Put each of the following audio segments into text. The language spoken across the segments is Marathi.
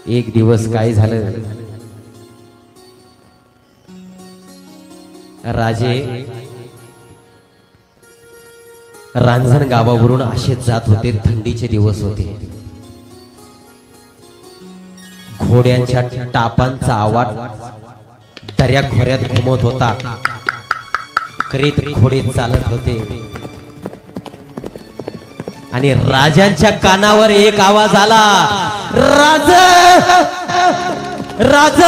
एक दिवस काय झालं, राजे रांजण गावावरून असेच जात होते. थंडीचे दिवस होते. घोड्यांच्या टापांचा आवाज दर्या खोऱ्यात घुमत होता. करीत घोडे चालत होते आणि राजांच्या कानावर एक आवाज आला, राज राज.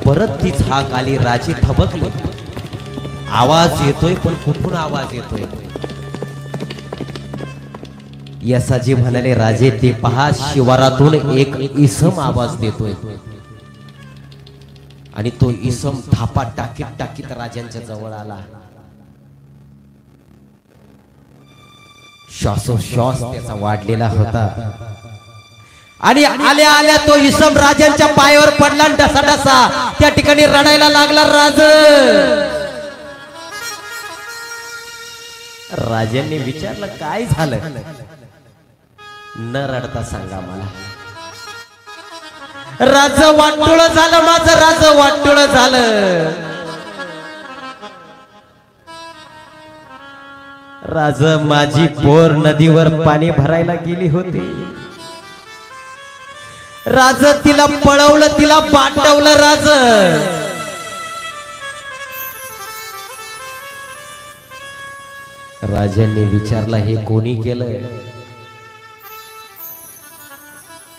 परत तीच हाक आली. राजे थबकले. आवाज येतोय, पण कुठून आवाज येतोय? यसाजी म्हणाले, राजे ते पहा, शिवारातून एक इसम आवाज देतोय. आणि तो इसम थापा टाकीत टाकीत राजांच्या जवळ आला. श्वासोश्वास त्याचा वाढलेला होता. आणि आल्या आल्या तो इसम राजांच्या पायावर पडला आणि ढसाढसा त्या ठिकाणी रडायला लागला. राजांनी विचारलं, काय झालं? न रडता सांगा मला. राज वाटोळ झालं माझं, राज वाटोळ झालं. राज माझी पोर नदीवर पाणी भरायला गेली होती. राज तिला पळवलं, तिला पाठवलं. राज राजांनी विचारलं, हे कोणी केलं?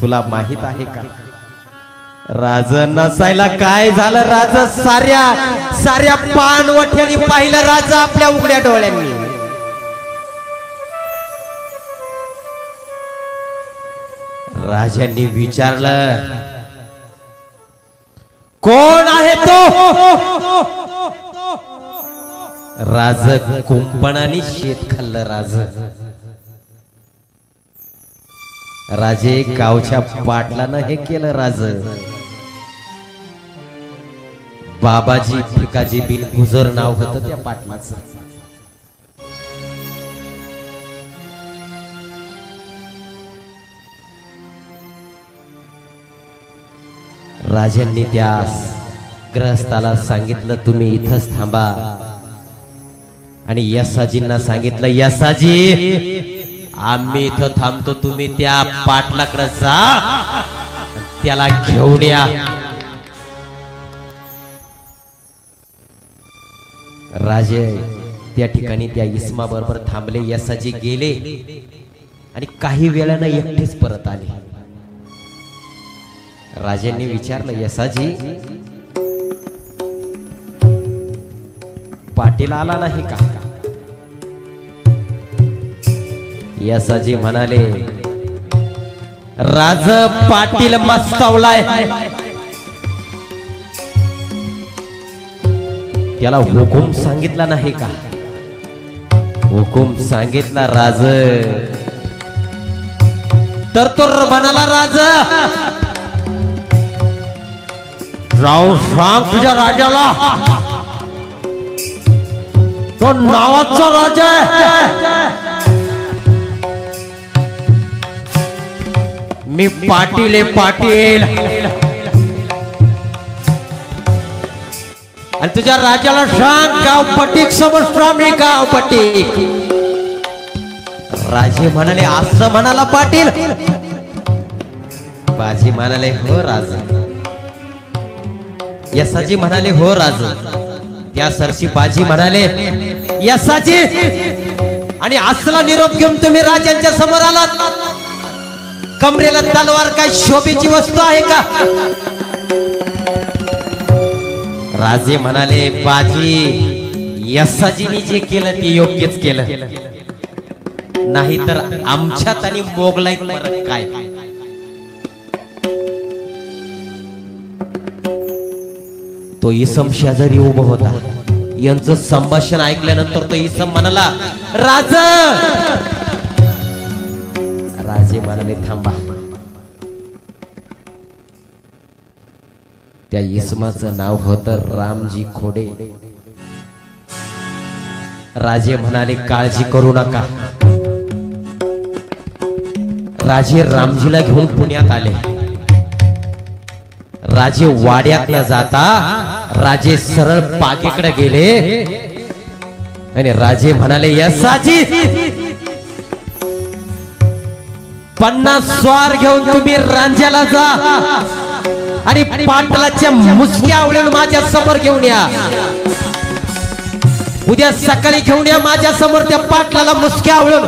तुला माहित आहे का? राज नसायला काय झालं? राज साऱ्या पाणवठ्याने पाहिलं राज आपल्या उघड्या डोळ्यांनी. राजांनी विचारलं, कोण आहे तो? राज कुंपणाने शेत खाल्लं. राजे गावच्या पाटलानं हे केलं. राज बाबाजी भिकाजी बिन गुजर नाव होतं त्या पाटलाचं. राजांनी त्या ग्रहस्थाला सांगितलं, तुम्ही इथंच थांबा. आणि यसाजींना सांगितलं, यसाजी आम्ही इथं थांबतो, तुम्ही त्या पाटलाकडे जा, त्याला घेऊन या. राजे त्या ठिकाणी त्या इस्मा बरोबर थांबले. यसाजी गेले आणि काही वेळानं एकटेच परत आले. राजांनी विचारलं, यसाजी पाटील आला नाही का? यसाजी म्हणाले, राज पाटील मस्तावलाय, त्याला हुकूम सांगितला नाही का? हुकूम सांगितला राज. तर तो म्हणाला, राज जाऊ सांग तुझ्या राजाला, तो नावाचा राजा आहे, मी पाटील आहे, पाटील. आणि तुझ्या राजाला सांग, गाव पटीक समजतो मी, गाव पटीक. राजे म्हणाले, असं म्हणाला पाटील? बाजी म्हणाले, हो राज. यसाजी म्हणाले, हो राज. त्या सरशी बाजी म्हणाले, यसाजी, आणि असला निरोप घेऊन तुम्ही राजांच्या समोर आलात? कमरेला तलवार काय शोभेची वस्तू आहे का? राजे म्हणाले, बाजी, यसाजीने जे केलं ते योग्यच केलं, नाहीतर आमच्यात आणि मोगलाईत फरक काय? तो इसम शेजारी उभा होता. यांचं संभाषण ऐकल्यानंतर तो इसम म्हणाला, राज. राजे म्हणाले, थांबा. त्या इसमाचं नाव होतं रामजी खोडे. राजे म्हणाले, काळजी करू नका. राजे रामजीला घेऊन पुण्यात आले. राजे वाड्यात न जाता राजे सरळ पागेकडे गेले आणि राजे म्हणाले, यसाजी 50 स्वार घेऊन तुम्ही रांझ्याला जा आणि पाटलाच्या मुसक्या आवळून माझ्या समोर घेऊन या. उद्या सकाळी घेऊन या माझ्या समोर त्या पाटलाला मुसक्या आवळून.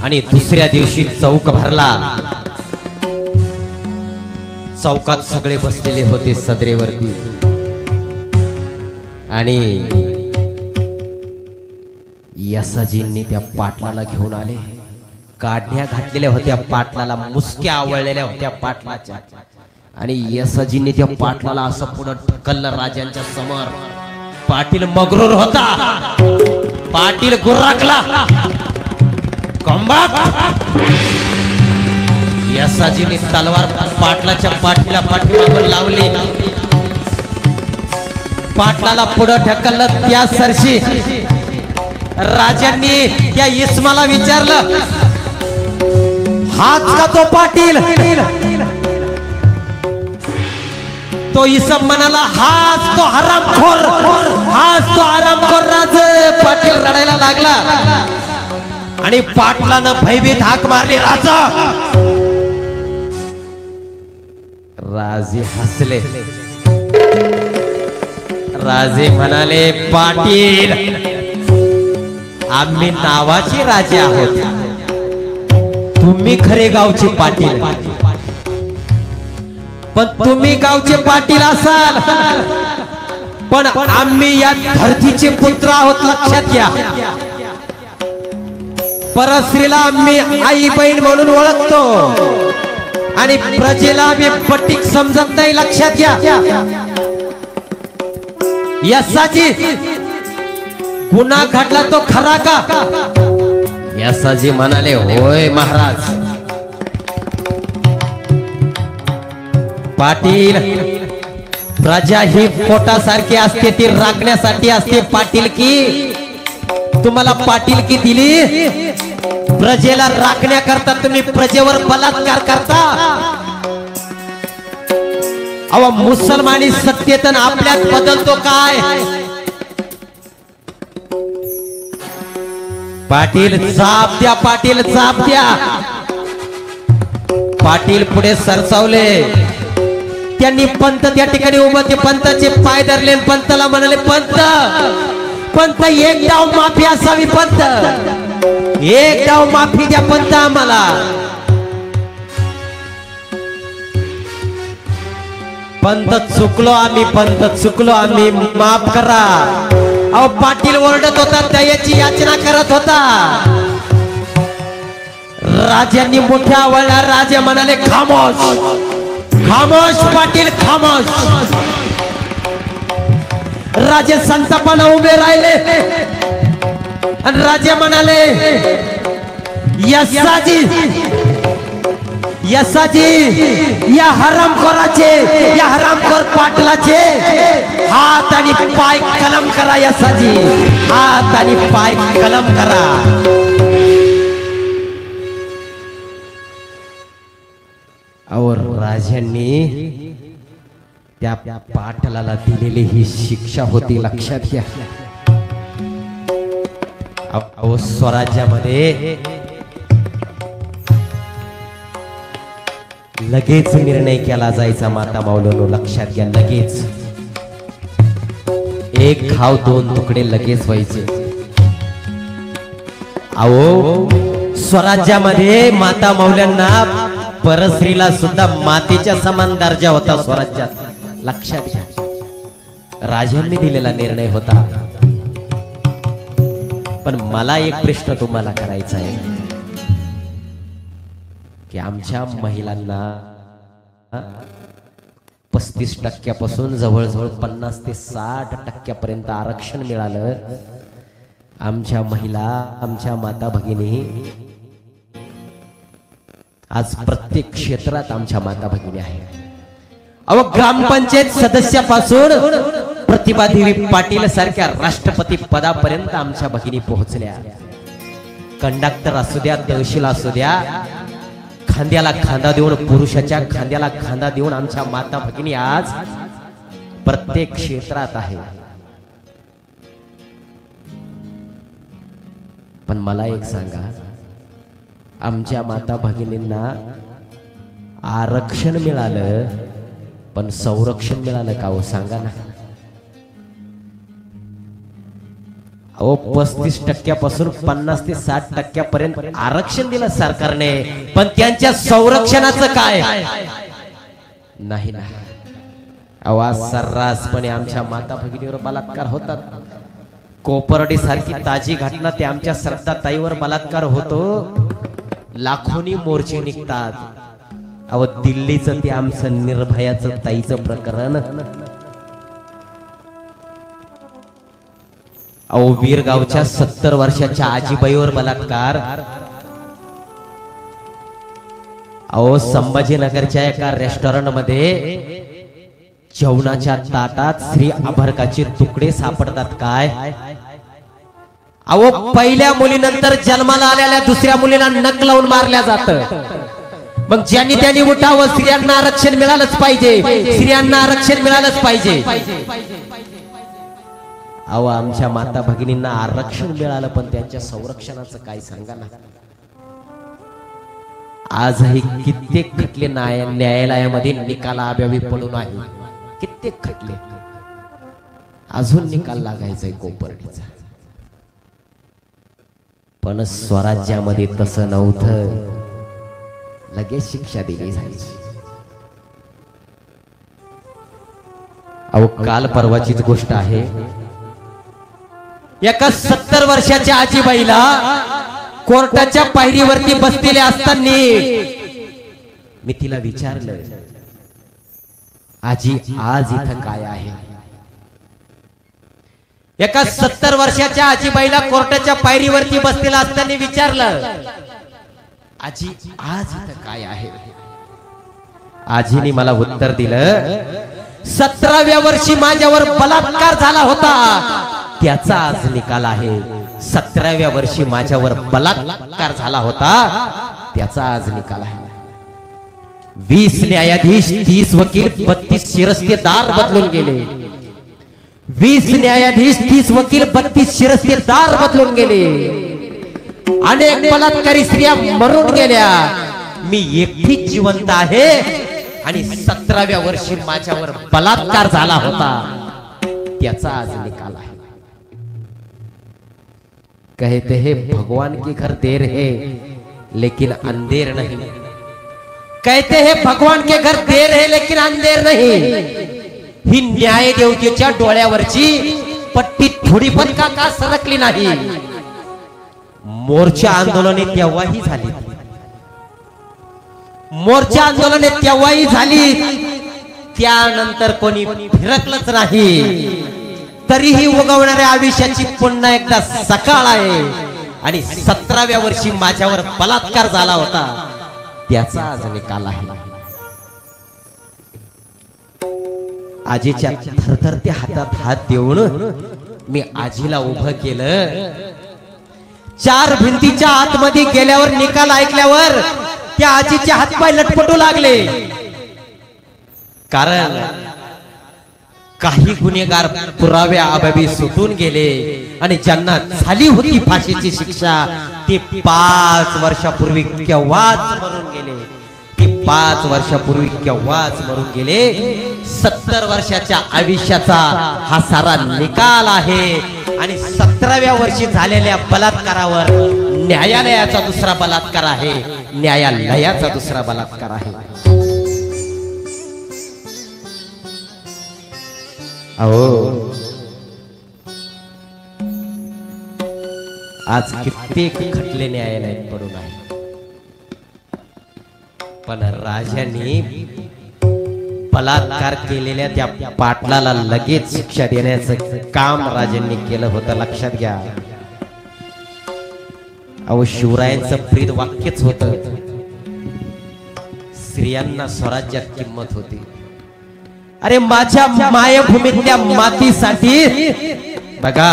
आणि दुसऱ्या दिवशी चौक भरला. चौकात सगळे बसलेले होते सदरेवरती आणि यसाजींनी त्या पाटलाला घेऊन आले. काढण्या घातलेल्या होत्या पाटलाला, मुसक्या आवळलेल्या होत्या पाटलाच्या आणि यसाजींनी त्या पाटलाला असं पुढे ढकललं राजांच्या समोर. पाटील मगरूर होता, पाटील गुर्राकला. यसाजींनी तलवार पाटलाच्या पाठीला पाठीमागून लावली. पाटलाला पुढे ढकललं. त्या सरशी राजांनी त्या इस्माला विचारलं, हाच का तो पाटील? तो इसम म्हणाला, हाच तो हरामखोर, हाच तो हरामखोर. राजे पाटील रडायला लागला आणि पाटलानं भयभीत हाक मारली, राजा. राजे हसले. राजे म्हणाले, पाटील आम्ही नावाचे राजे आहोत, तुम्ही खरे गावचे पाटील. पण तुम्ही गावचे पाटील असाल, पण आम्ही या धरतीचे पुत्र आहोत, लक्षात घ्या. परस्त्रीला आम्ही आई बहीण म्हणून ओळखतो आणि प्रजेला आम्ही पट्टीक समजत नाही, लक्षात घ्या. यसाजी गुन्हा घडला तो खरा का? यसाजी म्हणाले, होय महाराज. पाटील प्रजा ही पोटासारखी असते, ती राखण्यासाठी असते. पाटील की तुम्हाला पाटील की दिली प्रजेला राखण्याकरता, तुम्ही प्रजेवर बलात्कार करता. अहो मुसलमानी सत्तेतन आपल्यात बदलतो काय? पाटील जाप द्या, पाटील जाप द्या. पाटील पुढे सरसावले. त्यांनी पंत त्या ठिकाणी उभं, ते पंताचे पाय धरले. पंताला म्हणाले, पंत पंत एक डाव माफी असावी, पंत एक डाव माफी द्या पंत आम्हाला. पंत चुकलो आम्ही, पंत चुकलो आम्ही, माफ करा. अहो पाटील ओरडत होता, दयेची याचना करत होता. राजांनी मोठ्या आवाजात राजे म्हणाले, खामोश खामोश पाटील खामोश. राजे संतापाने उभे राहिले आणि राजे म्हणाले, यसाजी यसाजी या हरामखोराचे, या हरामखोर पाटलाचे हात आणि पाय कलम करा. यसाजी हात आणि पाय कलम करा. और राजांनी त्या पाटलाला दिलेली ही शिक्षा होती, लक्षात घ्या. अहो स्वराज्यामध्ये लगेच निर्णय केला जायचा माता माऊलीनो, लक्षात घ्या. लगेच एक घाव दोन तुकडे लगेच व्हायचे. अहो स्वराज्यामध्ये माता माऊल्यांना, परस्त्रीला सुद्धा मातेच्या समान दर्जा होता स्वराज्यात, लक्षात घ्या. राजांनी दिलेला निर्णय होता. पण मला एक प्रश्न तुम्हाला करायचा आहे की आमच्या महिलांना 35% जवळजवळ 50 ते 60% आरक्षण मिळालं. आमच्या महिला, आमच्या माता भगिनी आज प्रत्येक क्षेत्रात आमच्या माता भगिनी आहेत. अहो ग्रामपंचायत सदस्यापासून प्रतिभा देवी पाटील सारख्या राष्ट्रपती पदापर्यंत आमच्या भगिनी पोहोचल्या. कंडक्टर असू द्या, तहसील असू द्या, खांद्याला खांदा देऊन, पुरुषाच्या खांद्याला खांदा देऊन आमच्या माता भगिनी आज प्रत्येक क्षेत्रात आहे. पण मला एक सांगा, आमच्या माता भगिनींना आरक्षण मिळालं पण संरक्षण मिळालं का हो? सांगा ना. अहो 35% 50 ते 60% आरक्षण दिलं सरकारने, पण त्यांच्या संरक्षणाचं काय नाही ना. आवाज सर्रासपणे आमच्या माता भगिनीवर बलात्कार होतात. कोपर्डी सारखी ताजी घटना ते आमच्या श्रद्धाताईवर बलात्कार होतो. लाखोनी मोर्चे निघतात. अहो दिल्लीचं ते आमचं निर्भयाचं ताईचं प्रकरण, अहो वीरगावच्या 70 वर्षाच्या आजीबाईवर बलात्कार, अहो संभाजीनगरच्या एका रेस्टॉरंट मध्ये जेवणाच्या ताटात श्री अभरकाचे तुकडे सापडतात. काय अहो पहिल्या मुलीनंतर जन्माला आलेल्या दुसऱ्या मुलीला नख लावून मारल्या जातं. मग ज्यांनी त्यांनी उठावं, स्त्रियांना आरक्षण मिळालंच पाहिजे, स्त्रियांना आरक्षण मिळालंच पाहिजे. अहो आमच्या माता भगिनींना आरक्षण मिळालं पण त्यांच्या संरक्षणाचं काय सांगा ना. आजही कित्येक खटले न्यायालयामध्ये निकालाअभावी पडून आहे. कित्येक खटले अजून निकाल लागायचाय कोपर्डीचा. पण स्वराज्यामध्ये तसं नव्हतं, लगेच शिक्षा दिली जायची. अहो काल परवाचीच गोष्ट आहे. एका 70 वर्षाच्या आजीबाईला कोर्टाच्या पायरीवरती बसलेले असताना मी तिला विचारलं, आजी आज इथं काय आहे? एका 70 वर्षाच्या आजीबाईला कोर्टाच्या पायरीवरती बसलेला असताना विचारलं, आजी आज इथं काय आहे? आजीने मला उत्तर दिलं, 17व्या वर्षी माझ्यावर बलात्कार झाला होता, त्याचा आज निकाल आहे. 17व्या वर्षी माझ्यावर बलात्कार झाला होता, त्याचा आज निकाल आहे. 20 न्यायाधीश, 30 वकील, 32 शिरस्तेदार बदलून गेले. 20 न्यायाधीश, 30 वकील, 32 शिरस्तेदार बदलून गेले. अनेक बलात्कारी स्त्रिया मरून गेल्या. मी एकटीच जिवंत आहे आणि 17व्या वर्षी माझ्यावर बलात्कार झाला होता, त्याचा आज निकाल आहे. कहते हैं भगवान के घर देर है लेकिन अंधेर नहीं. कहते हैं भगवान के घर देर है लेकिन अंधेर नहीं. ही न्याय देवतेच्या डोळ्यावरची पट्टी थोडी पण का सरकली नाही. मोर्चा आंदोलने तेव्हाही झाली, मोर्चा आंदोलने तेव्हाही झाली, त्यानंतर कोणी फिरकलंच नाही. तरीही उगवणाऱ्या आयुष्याची पुन्हा एकदा सकाळ आहे आणि 17व्या वर्षी माझ्यावर बलात्कार झाला होता, त्याचा आज निकाल आहे. आजीच्या थरथरत्या हातात हात देऊन मी आजीला उभं केलं. 4 भिंतीच्या आतमध्ये गेल्यावर निकाल ऐकल्यावर त्या आजीचे हातपाय लटपटू लागले. कारण काही गुन्हेगार पुराव्या अभावी सुटून गेले आणि ज्यांना झाली होती फाशीची शिक्षा ते 5 वर्षापूर्वी केव्हाच मरून गेले. ते 5 वर्षापूर्वी केव्हाच मरून गेले. 70 वर्षाच्या आयुष्याचा हा सारा निकाल आहे आणि 17व्या वर्षी झालेल्या बलात्कारावर न्यायालयाचा दुसरा बलात्कार आहे, न्यायालयाचा दुसरा बलात्कार आहे. अहो आज कित्येक खटले न्यायालयात पडून आहे, पण राजांनी बलात्कार केलेल्या त्या पाटलाला लगेच शिक्षा देण्याचं काम राजांनी केलं होतं. लक्षात घ्या. अहो शिवरायांचं प्रीत वाक्यच होतं, स्त्रियांना स्वराज्यात किंमत होती. अरे माझ्या मायभूमीतल्या मातीसाठी बघा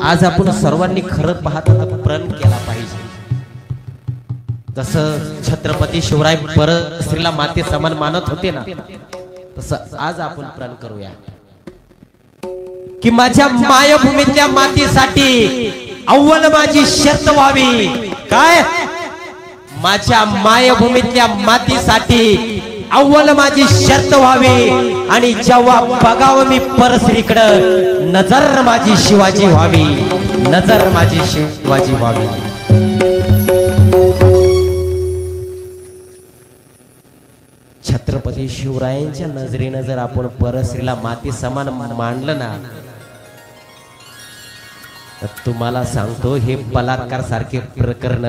आज आपण सर्वांनी खरं पाहता प्रण केला पाहिजे. जसं छत्रपती शिवराय परत स्त्रीला माते समान मानत होते ना, तसं आज आपण प्रण करूया की माझ्या मायभूमीतल्या मातीसाठी अव्वल माझी शर्त व्हावी. काय? माझ्या मायभूमीतल्या मातीसाठी अव्वल माझी शर्त व्हावी आणि जेव्हा बघावं मी परस्त्रीकडं नजर माझी शिवाजी व्हावी, नजर माझी शिवाजी व्हावी. छत्रपती शिवरायांच्या नजरेनं जर आपण परस्त्रीला माती समान मानलं ना, तर तुम्हाला सांगतो हे बलात्कार सारखे प्रकरण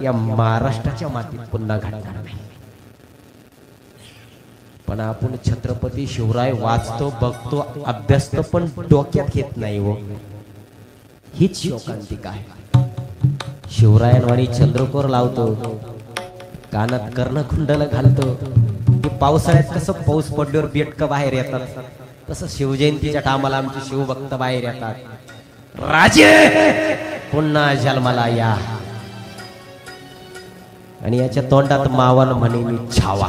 या महाराष्ट्राच्या मातीत पुन्हा घडणार नाही. पण आपण छत्रपती शिवराय वाचतो, बघतो, अभ्यासतो, पण डोक्यात घेत नाही हो. हीच शोकांतिका आहे. शिवरायांवाणी चंद्रकोर लावतो, कानात कर्णकुंडल घालतो. पावसाळ्यात कसं पाऊस पडल्यावर बेटक बाहेर येतात, तसं शिवजयंतीच्या टायमाला आमचे शिवभक्त बाहेर येतात. राजे पुन्हा जन्माला या. आणि याच्या तोंडात मावन म्हणे मी छावा.